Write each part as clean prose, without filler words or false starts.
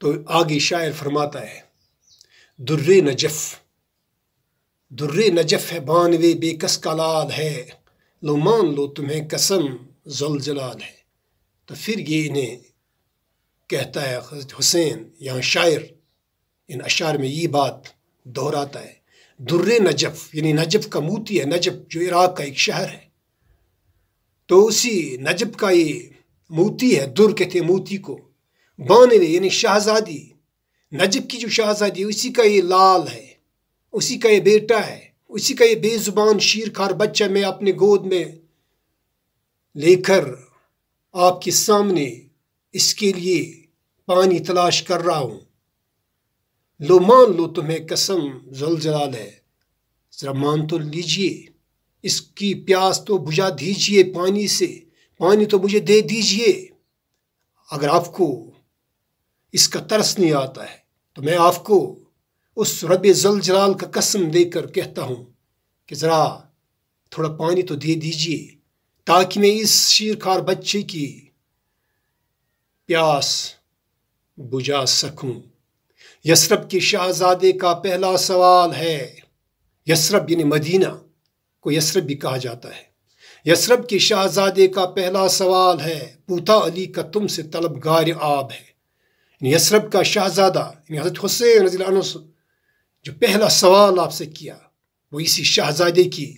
تو آگے شاعر فرماتا ہے در نجف ہے بانوے بے کس کا لال ہے، لو مان لو تمہیں قسم ذوالجلال ہے۔ تو پھر یہ انہیں کہتا ہے حضرت حسین، یہاں شاعر ان اشعار میں یہ بات دہراتا ہے، در نجف یعنی نجف کا موتی ہے، نجف جو عراق کا ایک شہر ہے، تو اسی نجف کا یہ موتی ہے، در کہتے ہیں موتی کو، بانوے یعنی شہزادی، نجف کی جو شہزادی اسی کا یہ لال ہے، اسی کا یہ بیٹا ہے، اسی کا یہ بے زبان شیرخوار بچہ میں اپنے گود میں لے کر آپ کے سامنے اس کے لیے پانی تلاش کر رہا ہوں، لو مان لو تمہیں قسم ذوالجلال ہے، ذرا مان تو لیجئے، اس کی پیاس تو بجھا دیجئے پانی سے، پانی تو مجھے دے دیجئے، اگر آپ کو اس کا ترس نہیں آتا ہے تو میں آپ کو اس رب ذوالجلال کا قسم دے کر کہتا ہوں کہ ذرا تھوڑا پانی تو دے دیجئے تاکہ میں اس شیرخوار بچے کی پیاس بجھا سکوں۔ یثرب کے شہزادے کا پہلا سوال ہے، یثرب یعنی مدینہ کو یثرب بھی کہا جاتا ہے، یثرب کے شہزادے کا پہلا سوال ہے، پوتا علی کا تم سے طلبگار آب ہے۔ یثرب کا شہزادہ یعنی حضرت حسین رضی اللہ عنہ جو پہلا سوال آپ سے کیا وہ اسی شہزادے کی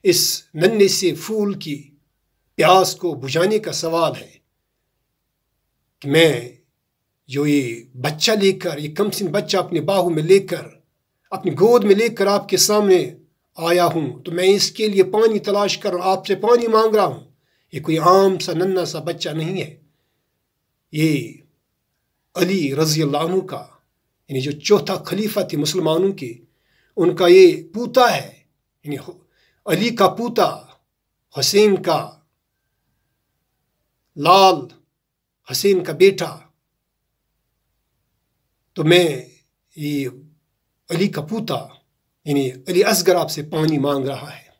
اس ننھے سے پھول کی پیاس کو بجھانے کا سوال ہے کہ میں جو یہ بچہ لے کر، یہ کم سن بچہ اپنے باہو میں لے کر، اپنی گود میں لے کر آپ کے سامنے آیا ہوں، تو میں اس کے لیے پانی تلاش کر آپ سے پانی مانگ رہا ہوں۔ یہ کوئی عام سا ننھا سا بچہ نہیں ہے، یہ علی رضی اللہ عنہ کا یعنی جو چوتھا خلیفہ تھے مسلمانوں کے، ان کا یہ پوتا ہے، یعنی علی کا پوتا، حسین کا لال، حسین کا بیٹا، تو میں یہ علی کا پوتا یعنی علی اصغر آپ سے پانی مانگ رہا ہے۔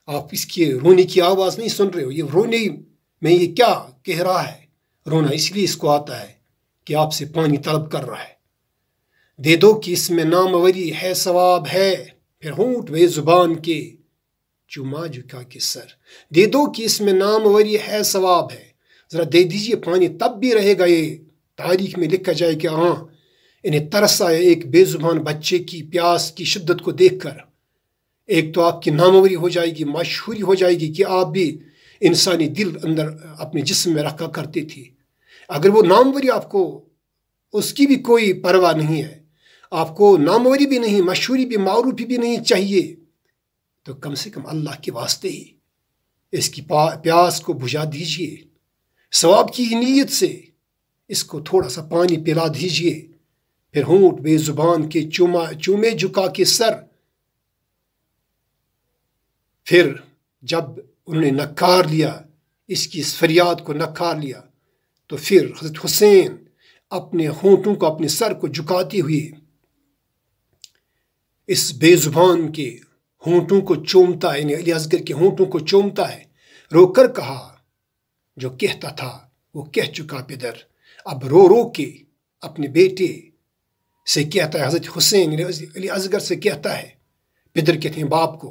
آپ اس کی رونے کی آواز نہیں سن رہے ہو، یہ رونے میں یہ کیا کہہ رہا ہے، رونا اس لیے اس کو آتا ہے کہ آپ سے پانی طلب کر رہا ہے۔ دے دو کہ اس میں ناموری ہے ثواب ہے، پھر ہونٹ بے زبان کے چما جھکا کے سر۔ دے دو کہ اس میں ناموری ہے ثواب ہے، ذرا دے دیجئے پانی، تب بھی رہے گا یہ تاریخ میں لکھا جائے کہ ہاں انہیں ترس آیا ایک بے زبان بچے کی پیاس کی شدت کو دیکھ کر۔ ایک تو آپ کی ناموری ہو جائے گی، مشہوری ہو جائے گی کہ آپ بھی انسانی دل اندر اپنے جسم میں رکھا کرتے تھے، اگر وہ ناموری آپ کو اس کی بھی کوئی پرواہ نہیں ہے، آپ کو ناموری بھی نہیں، مشہوری بھی، معروفی بھی نہیں چاہیے، تو کم سے کم اللہ کے واسطے ہی اس کی پیاس کو بجھا دیجئے، ثواب کی نیت سے اس کو تھوڑا سا پانی پلا دیجئے، پھر ہونٹ بے زبان کے چومے جھکا کے سر۔ پھر جب انہوں نے نکار لیا، اس کی اس فریاد کو نکار لیا، تو پھر حضرت حسین اپنے ہونٹوں کو، اپنے سر کو جھکاتے ہوئے اس بے زبان کے ہونٹوں کو چومتا ہے، یعنی علی اصغر کے ہونٹوں کو چومتا ہے، رو کر کہا جو کہتا تھا وہ کہہ چکا پدر، اب رو رو کے اپنے بیٹے سے کہتا ہے، حضرت حسین علی اصغر سے کہتا ہے، پدر کہتے ہیں باپ کو،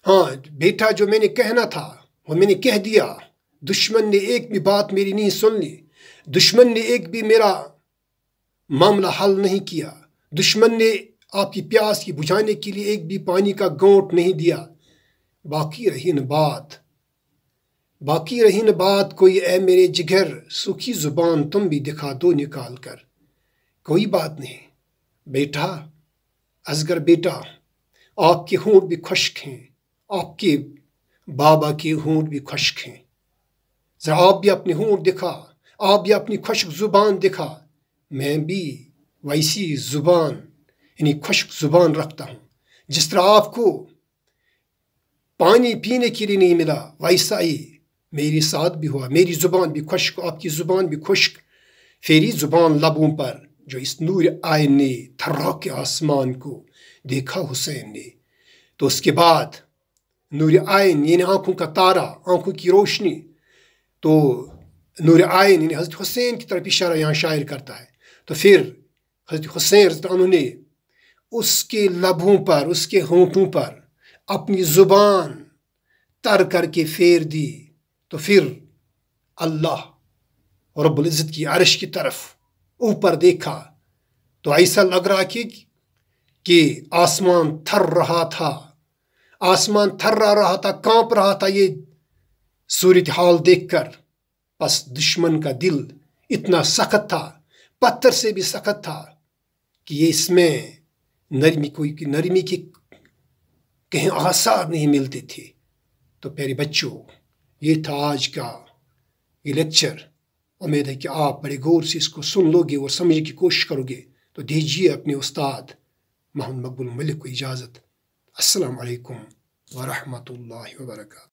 ہاں بیٹا جو میں نے کہنا تھا وہ میں نے کہہ دیا، دشمن نے ایک بھی بات میری نہیں سن لی، دشمن نے ایک بھی میرا معاملہ حل نہیں کیا، دشمن نے آپ کی پیاس کی بجھانے کے لیے ایک بھی پانی کا گھونٹ نہیں دیا، باقی رہی نہ بات کوئی، اے میرے جگر سوکھی زبان تم بھی دکھا دو نکال کر۔ کوئی بات نہیں بیٹا، اصغر بیٹا، آپ کے ہونٹ بھی خشک ہیں، آپ کے بابا کے ہونٹ بھی خشک ہیں، ذرا آپ بھی اپنے ہونٹ دکھا، آپ بھی اپنی خشک زبان دکھا، میں بھی ویسی زبان یعنی خشک زبان رکھتا ہوں، جس طرح آپ کو پانی پینے کے لیے نہیں ملا ویسا ہی میرے ساتھ بھی ہوا، میری زبان بھی خشک، آپ کی زبان بھی خشک، پھیری زبان لبوں پر جو اس نور آئین نے تھرا کے آسمان کو دیکھا حسین نے۔ تو اس کے بعد نور آئین یعنی آنکھوں کا تارا، آنکھوں کی روشنی، تو نور آئین یعنی حضرت حسین کی طرف اشارہ یہاں شاعر کرتا ہے، تو پھر حضرت حسین رضی اللہ عنہ نے اس کے لبوں پر، اس کے ہونٹوں پر اپنی زبان تر کر کے پھیر دی، تو پھر اللہ رب العزت کی عرش کی طرف اوپر دیکھا تو ایسا لگ رہا کہ آسمان تھر رہا تھا، آسمان تھرا رہا تھا، کانپ رہا تھا یہ صورتحال دیکھ کر۔ بس دشمن کا دل اتنا سخت تھا، پتھر سے بھی سخت تھا کہ یہ اس میں نرمی کی کہیں آثار نہیں ملتے تھے۔ تو پیارے بچوں، یہ تھا آج کا یہ لیکچر۔ امید ہے کہ آپ بڑے غور سے اس کو سن لو گے اور سمجھنے کی کوشش کرو گے۔ تو دیجیے اپنے استاد محمد مقبول ملک کو اجازت۔ السلام علیکم ورحمۃ اللہ وبرکاتہ۔